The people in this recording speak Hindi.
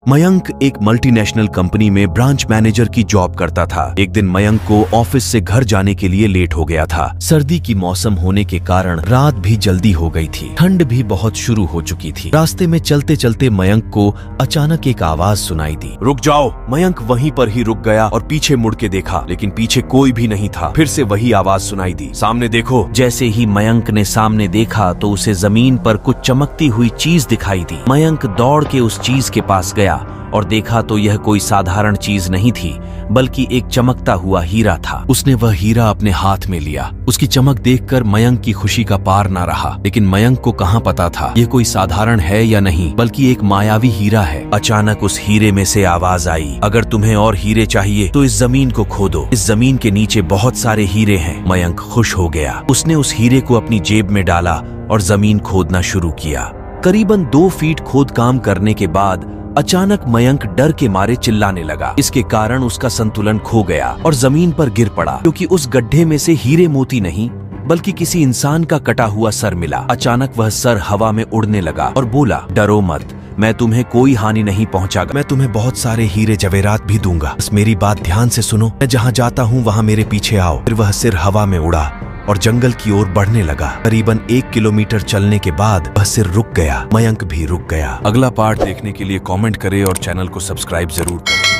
मयंक एक मल्टीनेशनल कंपनी में ब्रांच मैनेजर की जॉब करता था। एक दिन मयंक को ऑफिस से घर जाने के लिए लेट हो गया था। सर्दी की मौसम होने के कारण रात भी जल्दी हो गई थी। ठंड भी बहुत शुरू हो चुकी थी। रास्ते में चलते चलते मयंक को अचानक एक आवाज सुनाई दी, रुक जाओ। मयंक वहीं पर ही रुक गया और पीछे मुड़ के देखा, लेकिन पीछे कोई भी नहीं था। फिर से वही आवाज सुनाई दी, सामने देखो। जैसे ही मयंक ने सामने देखा तो उसे जमीन पर कुछ चमकती हुई चीज दिखाई दी। मयंक दौड़ के उस चीज के पास गया और देखा तो यह कोई साधारण चीज नहीं थी, बल्कि एक चमकता हुआ हीरा था। उसने वह हीरा अपने हाथ में लिया। उसकी चमक देखकर मयंक की खुशी का पार ना रहा। लेकिन मयंक को कहाँ पता था यह कोई साधारण है या नहीं, बल्कि एक मायावी हीरा है। अचानक उस हीरे में से आवाज आई, अगर तुम्हें और हीरे चाहिए तो इस जमीन को खोदो। इस जमीन के नीचे बहुत सारे हीरे हैं। मयंक खुश हो गया। उसने उस हीरे को अपनी जेब में डाला और जमीन खोदना शुरू किया। करीबन 2 फीट खोद काम करने के बाद अचानक मयंक डर के मारे चिल्लाने लगा। इसके कारण उसका संतुलन खो गया और जमीन पर गिर पड़ा, क्योंकि उस गड्ढे में से हीरे मोती नहीं बल्कि किसी इंसान का कटा हुआ सर मिला। अचानक वह सर हवा में उड़ने लगा और बोला, डरो मत, मैं तुम्हें कोई हानि नहीं पहुंचाऊंगा। मैं तुम्हें बहुत सारे हीरे जवेरात भी दूंगा। बस मेरी बात ध्यान से सुनो। मैं जहाँ जाता हूँ वहाँ मेरे पीछे आओ। फिर वह सिर हवा में उड़ा और जंगल की ओर बढ़ने लगा। करीबन 1 किलोमीटर चलने के बाद वह सिर रुक गया। मयंक भी रुक गया। अगला पार्ट देखने के लिए कमेंट करें और चैनल को सब्सक्राइब जरूर करें।